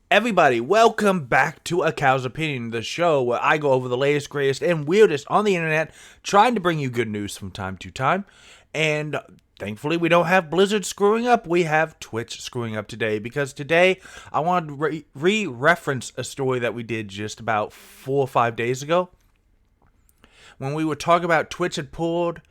Everybody, welcome back to A Cow's Opinion, the show where I go over the latest, greatest, and weirdest on the internet, trying to bring you good news from time to time. And thankfully, we don't have Blizzard screwing up. We have Twitch screwing up today, because today I wanted to re-reference a story that we did just about 4 or 5 days ago. When we were talking about Twitch had pulled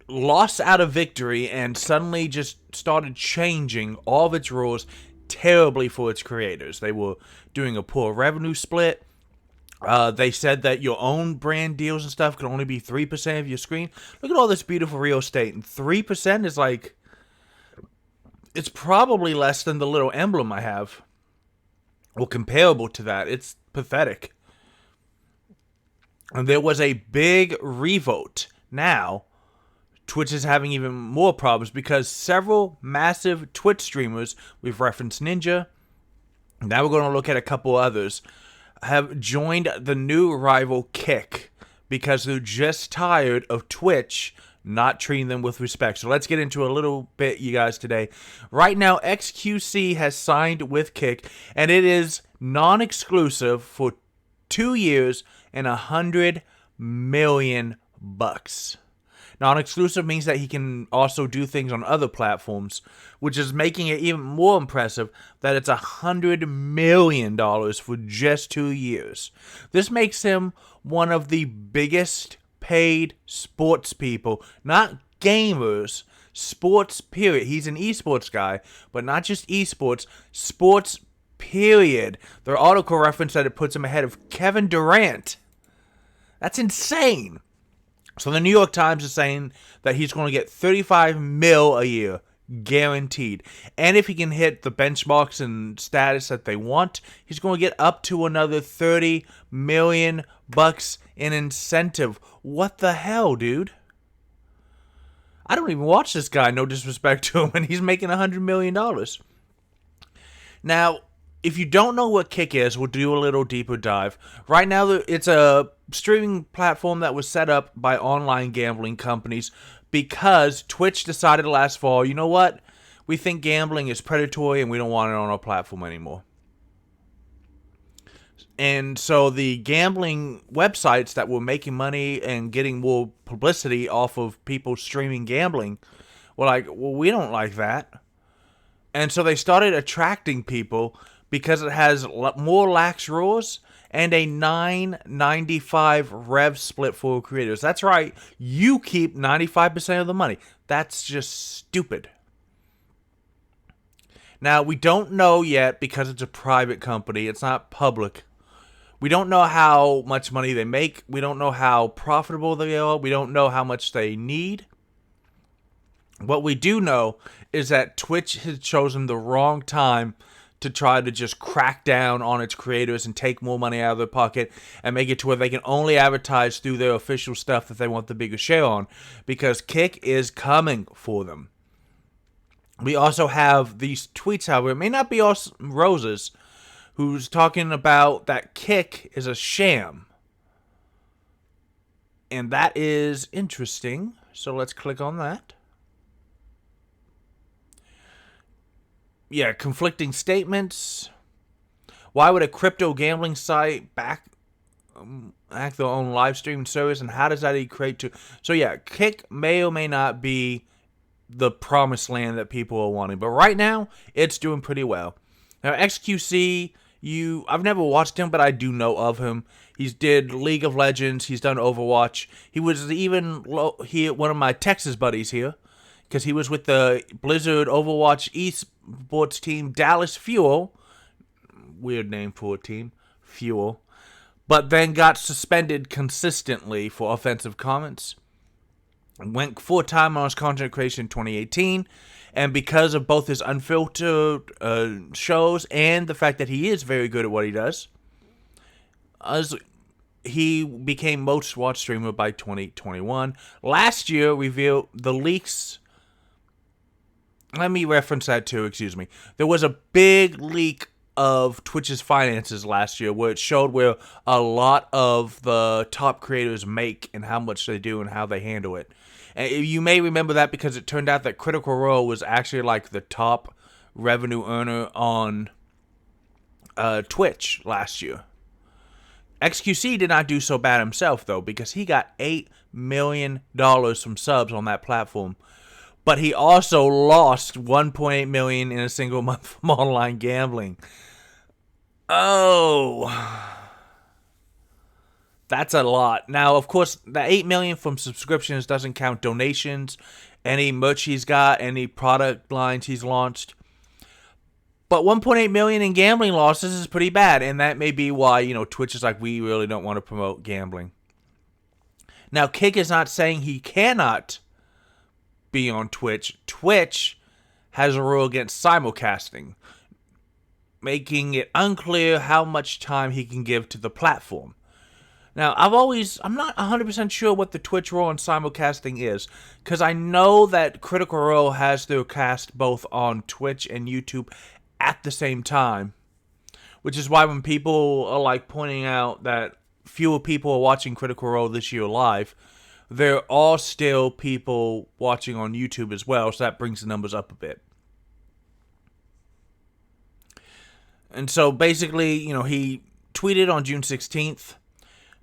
lost out of victory and suddenly just started changing all of its rules terribly for its creators. They were doing a poor revenue split. They said that your own brand deals and stuff could only be 3% of your screen. Look at all this beautiful real estate, and 3% is like, it's probably less than the little emblem I have, or comparable to that. It's pathetic. And there was a big revote. Now Twitch is having even more problems because several massive Twitch streamers, we've referenced Ninja, now we're going to look at a couple others, have joined the new rival Kick because they're just tired of Twitch not treating them with respect. So let's get into a little bit, you guys, today. Right now, XQC has signed with Kick, and it is non-exclusive for 2 years and $100 million. Non-exclusive means that he can also do things on other platforms, which is making it even more impressive that it's $100 million for just 2 years. This makes him one of the biggest paid sports people, not gamers, sports period. He's an esports guy, but not just esports, sports period. Their article referenced that it puts him ahead of Kevin Durant. That's insane. So the New York Times is saying that he's going to get $35 million a year, guaranteed. And if he can hit the benchmarks and status that they want, he's going to get up to another $30 million in incentive. What the hell, dude? I don't even watch this guy, no disrespect to him, and he's making $100 million. Now, if you don't know what Kick is, we'll do a little deeper dive. Right now, it's a streaming platform that was set up by online gambling companies because Twitch decided last fall, you know what? We think gambling is predatory and we don't want it on our platform anymore. And so the gambling websites that were making money and getting more publicity off of people streaming gambling were like, well, we don't like that. And so they started attracting people because it has more lax rules and a $9.95 rev split for creators. That's right, you keep 95% of the money. That's just stupid. Now, we don't know yet because it's a private company. It's not public. We don't know how much money they make. We don't know how profitable they are. We don't know how much they need. What we do know is that Twitch has chosen the wrong time to try to just crack down on its creators and take more money out of their pocket and make it to where they can only advertise through their official stuff that they want the bigger share on, because Kick is coming for them. We also have these tweets, however, it may not be all roses, who's talking about that Kick is a sham. And that is interesting, so let's click on that. Yeah, conflicting statements. Why would a crypto gambling site act their own live streaming service, and how does that equate to? So yeah, Kick may or may not be the promised land that people are wanting, but right now it's doing pretty well. Now XQC, I've never watched him, but I do know of him. He's did League of Legends. He's done Overwatch. He was even one of my Texas buddies here, because he was with the Blizzard Overwatch esports team Dallas Fuel. Weird name for a team, Fuel. But then got suspended consistently for offensive comments. Went full-time on his content creation in 2018. And because of both his unfiltered shows and the fact that he is very good at what he does, he became most watched streamer by 2021. Last year, revealed the leaks. Let me reference that too, excuse me. There was a big leak of Twitch's finances last year where it showed where a lot of the top creators make and how much they do and how they handle it. And you may remember that because it turned out that Critical Role was actually like the top revenue earner on Twitch last year. XQC did not do so bad himself, though, because he got $8 million from subs on that platform. But he also lost $1.8 million in a single month from online gambling. Oh, that's a lot. Now, of course, the $8 million from subscriptions doesn't count donations, any merch he's got, any product lines he's launched. But $1.8 million in gambling losses is pretty bad, and that may be why, Twitch is like, we really don't want to promote gambling. Now, Kick is not saying he cannot be on Twitch. Twitch has a rule against simulcasting, making it unclear how much time he can give to the platform. Now, I'm not 100% sure what the Twitch rule on simulcasting is, because I know that Critical Role has their cast both on Twitch and YouTube at the same time, which is why when people are like pointing out that fewer people are watching Critical Role this year live, there are still people watching on YouTube as well, so that brings the numbers up a bit. And so basically, he tweeted on June 16th,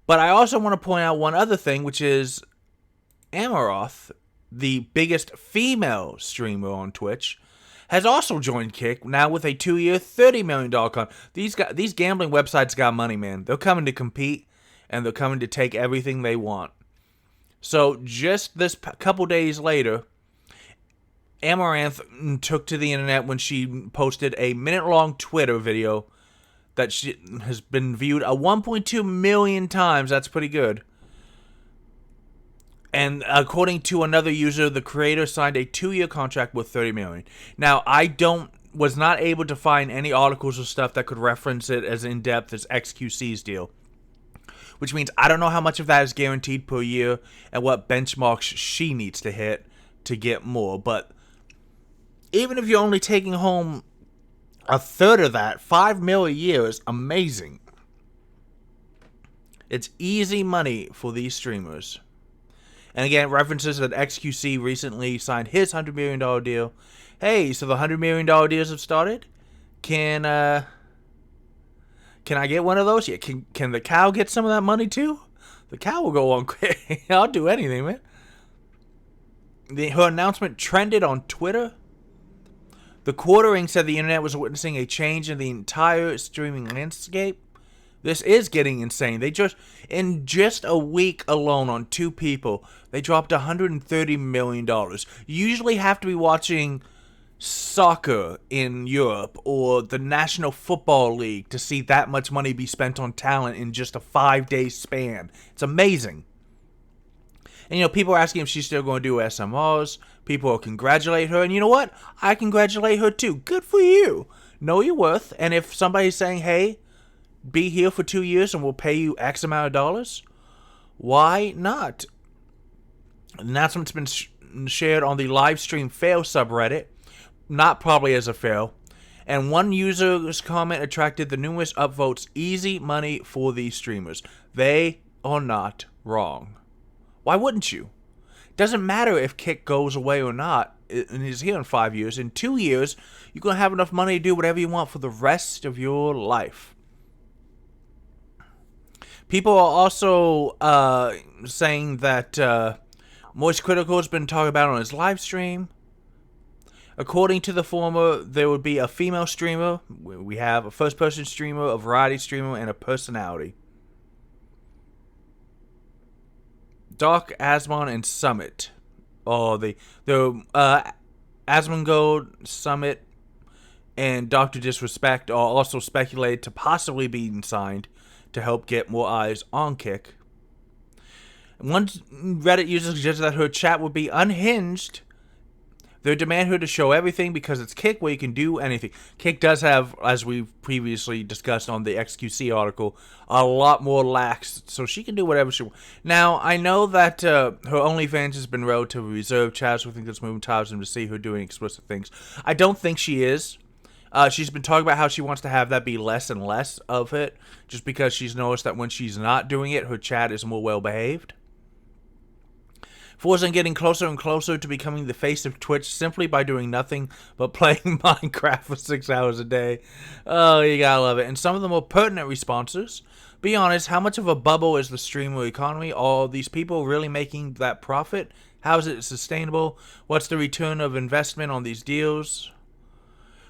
but I also want to point out one other thing, which is Amaroth, the biggest female streamer on Twitch, has also joined Kick, now with a 2-year, $30 million contract. These gambling websites got money, man. They're coming to compete, and they're coming to take everything they want. So just this couple days later, Amaranth took to the internet when she posted a minute-long Twitter video that has been viewed 1.2 million times. That's pretty good. And according to another user, the creator signed a 2-year contract with $30 million. Now, I was not able to find any articles or stuff that could reference it as in-depth as XQC's deal. Which means I don't know how much of that is guaranteed per year and what benchmarks she needs to hit to get more. But even if you're only taking home a third of that, $5 million a year is amazing. It's easy money for these streamers. And again, it references that XQC recently signed his $100 million deal. Hey, so the $100 million deals have started? Can I get one of those? Yeah, can the cow get some of that money too? The cow will go on quick. I'll do anything, man. Her announcement trended on Twitter. The quartering said the internet was witnessing a change in the entire streaming landscape. This is getting insane. In just a week alone on 2 people, they dropped $130 million. You usually have to be watching soccer in Europe or the National Football League to see that much money be spent on talent in just a 5-day span. It's amazing. And, people are asking if she's still going to do SMRs. People will congratulate her. And you know what? I congratulate her too. Good for you. Know your worth. And if somebody's saying, hey, be here for 2 years and we'll pay you X amount of dollars, why not? The announcement's been shared on the livestream fail subreddit, not probably as a fail, and one user's comment attracted the numerous upvotes. Easy money for these streamers. They are not wrong. Why wouldn't you? Doesn't matter if Kick goes away or not and is here in 5 years. In 2 years, you're going to have enough money to do whatever you want for the rest of your life. People are also saying that Moist Critical has been talking about on his live stream. According to the former, there would be a female streamer. We have a first-person streamer, a variety streamer, and a personality. Dark, Asmon, and Summit. The Asmongold, Summit, and Dr. Disrespect are also speculated to possibly be signed to help get more eyes on Kick. One Reddit user suggested that her chat would be unhinged. They demand her to show everything because it's Kick where you can do anything. Kick does have, as we've previously discussed on the XQC article, a lot more lax, so she can do whatever she wants. Now, I know that her OnlyFans has been relatively reserved. Chaz will think it's moving tiresome to see her doing explicit things. I don't think she is. She's been talking about how she wants to have that be less and less of it, just because she's noticed that when she's not doing it, her chat is more well-behaved. Forza getting closer and closer to becoming the face of Twitch simply by doing nothing but playing Minecraft for 6 hours a day. Oh, you gotta love it. And some of the more pertinent responses. Be honest, how much of a bubble is the streamer economy? Are these people really making that profit? How is it sustainable? What's the return of investment on these deals?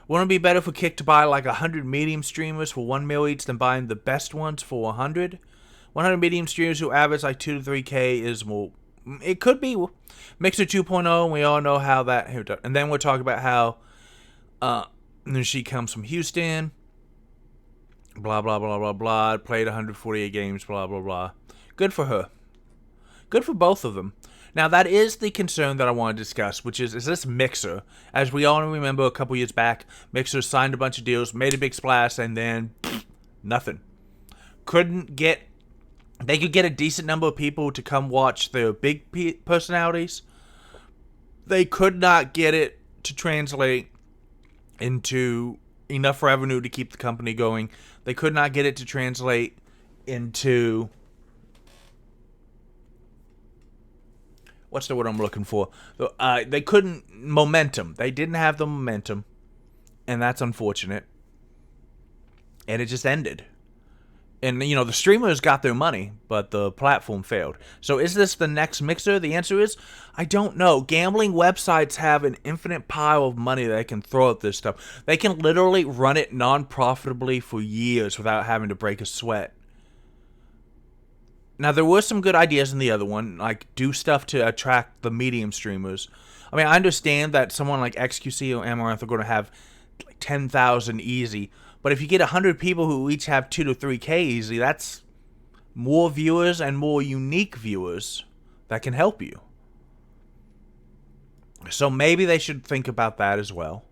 Wouldn't it be better for Kick to buy like 100 medium streamers for 1 mil each than buying the best ones for 100? 100 medium streamers who average like 2 to 3K is more. It could be Mixer 2.0, and we all know how that. And then we'll talk about how she comes from Houston. Blah, blah, blah, blah, blah. Played 148 games, blah, blah, blah. Good for her. Good for both of them. Now, that is the concern that I want to discuss, which is this Mixer? As we all remember, a couple years back, Mixer signed a bunch of deals, made a big splash, and then nothing. They could get a decent number of people to come watch their big personalities. They could not get it to translate into enough revenue to keep the company going. They could not get it to translate into... What's the word I'm looking for? They couldn't... Momentum. They didn't have the momentum. And that's unfortunate. And it just ended. And, you know, the streamers got their money, but the platform failed. So is this the next Mixer? The answer is, I don't know. Gambling websites have an infinite pile of money that they can throw at this stuff. They can literally run it non-profitably for years without having to break a sweat. Now, there were some good ideas in the other one, like do stuff to attract the medium streamers. I mean, I understand that someone like XQC or Amaranth are going to have like 10,000 easy. But if you get 100 people who each have 2 to 3K easy, that's more viewers and more unique viewers that can help you. So maybe they should think about that as well.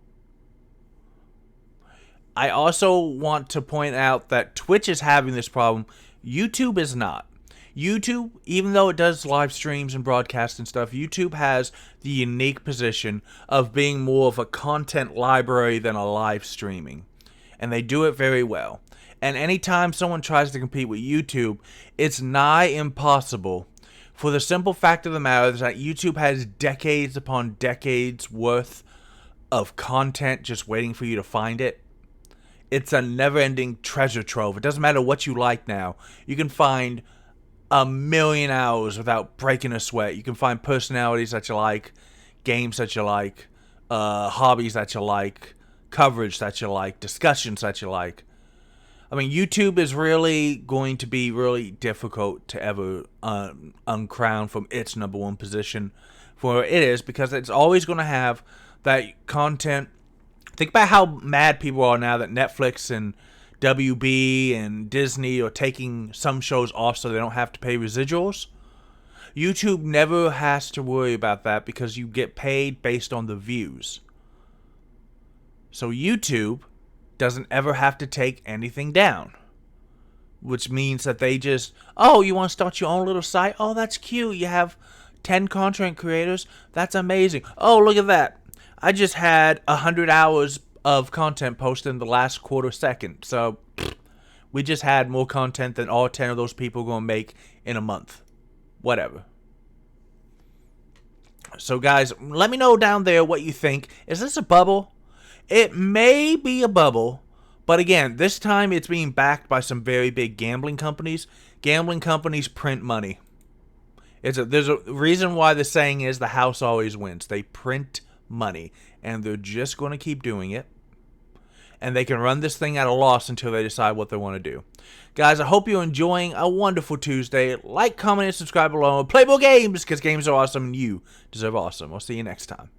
I also want to point out that Twitch is having this problem. YouTube is not. YouTube, even though it does live streams and broadcasts and stuff, YouTube has the unique position of being more of a content library than a live streaming. And they do it very well. And anytime someone tries to compete with YouTube, it's nigh impossible. For the simple fact of the matter is that YouTube has decades upon decades worth of content just waiting for you to find it. It's a never-ending treasure trove. It doesn't matter what you like now. You can find 1,000,000 hours without breaking a sweat. You can find personalities that you like, games that you like, hobbies that you like, coverage that you like, discussions that you like. I mean, YouTube is really going to be really difficult to ever uncrown from its #1 position for it is, because it's always going to have that content. Think about how mad people are now that Netflix and WB and Disney are taking some shows off so they don't have to pay residuals. YouTube never has to worry about that because you get paid based on the views. So YouTube doesn't ever have to take anything down. Which means that they just, oh, you want to start your own little site? Oh, that's cute. You have 10 content creators. That's amazing. Oh, look at that. I just had 100 hours of content posted in the last quarter second. So we just had more content than all 10 of those people are going to make in a month. Whatever. So guys, let me know down there what you think. Is this a bubble? It may be a bubble, but again, this time it's being backed by some very big gambling companies. Gambling companies print money. There's a reason why the saying is the house always wins. They print money, and they're just going to keep doing it. And they can run this thing at a loss until they decide what they want to do. Guys, I hope you're enjoying a wonderful Tuesday. Like, comment, and subscribe below. Play more games, because games are awesome, and you deserve awesome. I'll see you next time.